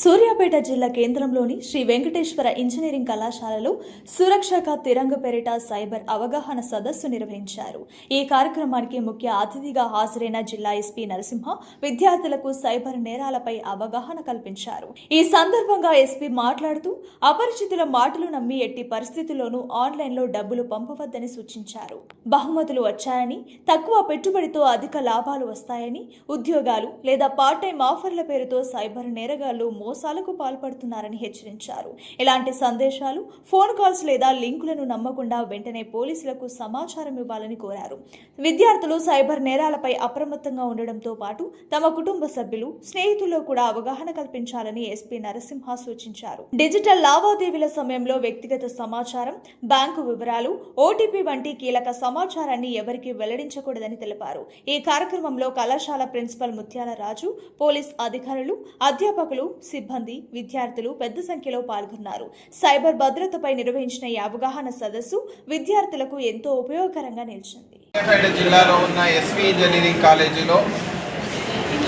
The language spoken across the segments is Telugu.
సూర్యాపేట జిల్లా కేంద్రంలోని శ్రీ వెంకటేశ్వర ఇంజనీరింగ్ కళాశాలలో సురక్షక తిరంగ పేరిట సైబర్ అవగాహన సదస్సు నిర్వహించారు. ఈ కార్యక్రమానికి ముఖ్య అతిథిగా హాజరైన జిల్లా ఎస్పీ నరసింహ విద్యార్థులకు సైబర్ నేరాలపై అవగాహన కల్పించారు. ఈ సందర్భంగా ఎస్పీ మాట్లాడుతూ అపరిచితుల మాటలు నమ్మి ఎట్టి పరిస్థితుల్లోనూ ఆన్లైన్లో డబ్బులు పంపవద్దని సూచించారు. బహుమతులు వచ్చాయని, తక్కువ పెట్టుబడితో అధిక లాభాలు వస్తాయని, ఉద్యోగాలు లేదా పార్ట్ టైం ఆఫర్ల పేరుతో సైబర్ నేరగాళ్లు మోసాలకు పాల్పడుతున్నారని హెచ్చరించారు. ఇలాంటి సందేశాలు, ఫోన్ కాల్స్ లేదా లింకులను నమ్మకుండా వెంటనే పోలీసులకు సమాచారం ఇవ్వాలని కోరారు. విద్యార్థులు సైబర్ నేరాలపై అప్రమత్తంగా ఉండడంతో పాటు తమ కుటుంబ సభ్యులు, స్నేహితుల్లో కూడా అవగాహన కల్పించాలని ఎస్పీ నరసింహ సూచించారు. డిజిటల్ లావాదేవీల సమయంలో వ్యక్తిగత సమాచారం, బ్యాంకు వివరాలు, ఓటీపీ వంటి కీలక సమాచారాన్ని ఎవరికీ వెల్లడించకూడదని తెలిపారు. ఈ కార్యక్రమంలో కళాశాల ప్రిన్సిపల్ ముత్యాల రాజు, పోలీస్ అధికారులు, అధ్యాపకులు, సిబ్బంది, విద్యార్థులు పెద్ద సంఖ్యలో పాల్గొన్నారు. సైబర్ భద్రతపై నిర్వహించిన ఈ అవగాహన సదస్సు విద్యార్థులకు ఎంతో ఉపయోగకరంగా నిలిచింది. సూర్యాపేట జిల్లాలో ఉన్న ఎస్వి ఇంజనీరింగ్ కాలేజీలో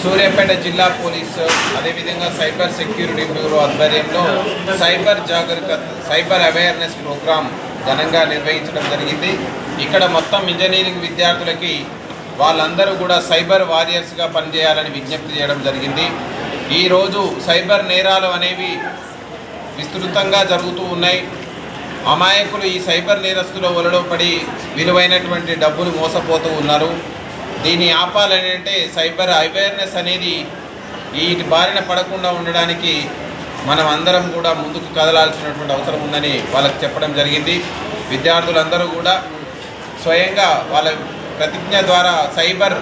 సూర్యాపేట జిల్లా పోలీసు అదేవిధంగా సైబర్ సెక్యూరిటీ బ్యూరో ఆధ్వర్యంలో సైబర్ అవేర్నెస్ ప్రోగ్రామ్ ఘనంగా నిర్వహించడం జరిగింది. ఇక్కడ మొత్తం ఇంజనీరింగ్ విద్యార్థులకి వాళ్ళందరూ కూడా సైబర్ వారియర్స్గా పనిచేయాలని విజ్ఞప్తి చేయడం జరిగింది. ఈరోజు సైబర్ నేరాలు అనేవి విస్తృతంగా జరుగుతూ ఉన్నాయి. అమాయకులు ఈ సైబర్ నేరస్తుల వలలో పడి విలువైనటువంటి డబ్బులు మోసపోతూ ఉన్నారు. దీన్ని ఆపాలని అంటే సైబర్ అవేర్నెస్ అనేది ఈ బారిన పడకుండా ఉండడానికి మనం అందరం కూడా ముందుకు కదలాల్సినటువంటి అవసరం ఉందని వాళ్ళకి చెప్పడం జరిగింది. విద్యార్థులందరూ కూడా స్వయంగా వాళ్ళ ప్రతిజ్ఞ ద్వారా సైబర్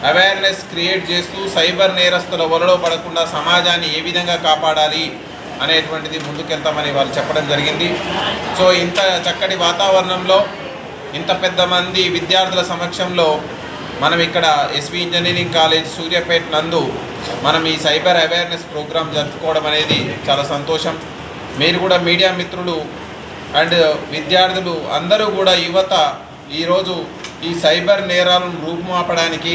అవేర్నెస్ క్రియేట్ చేస్తూ సైబర్ నేరస్తుల వలలో పడకుండా సమాజాన్ని ఏ విధంగా కాపాడాలి అనేటువంటిది ముందుకెళ్తామని వాళ్ళు చెప్పడం జరిగింది. సో ఇంత చక్కటి వాతావరణంలో ఇంత పెద్ద మంది విద్యార్థుల సమక్షంలో మనం ఇక్కడ ఎస్వి ఇంజనీరింగ్ కాలేజ్ సూర్యాపేట నందు మనం ఈ సైబర్ అవేర్నెస్ ప్రోగ్రాం జరుపుకోవడం అనేది చాలా సంతోషం. మీరు కూడా మీడియా మిత్రులు అండ్ విద్యార్థులు అందరూ కూడా యువత ఈరోజు ఈ సైబర్ నేరాలను రూపుమాపడానికి,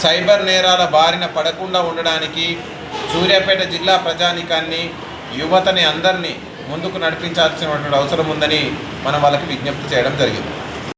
సైబర్ నేరాల బారిన పడకుండా ఉండడానికి సూర్యాపేట జిల్లా ప్రజానికాన్ని, యువతని అందరినీ ముందుకు నడిపించాల్సినటువంటి అవసరం ఉందని మనం వాళ్ళకి విజ్ఞప్తి చేయడం జరిగింది.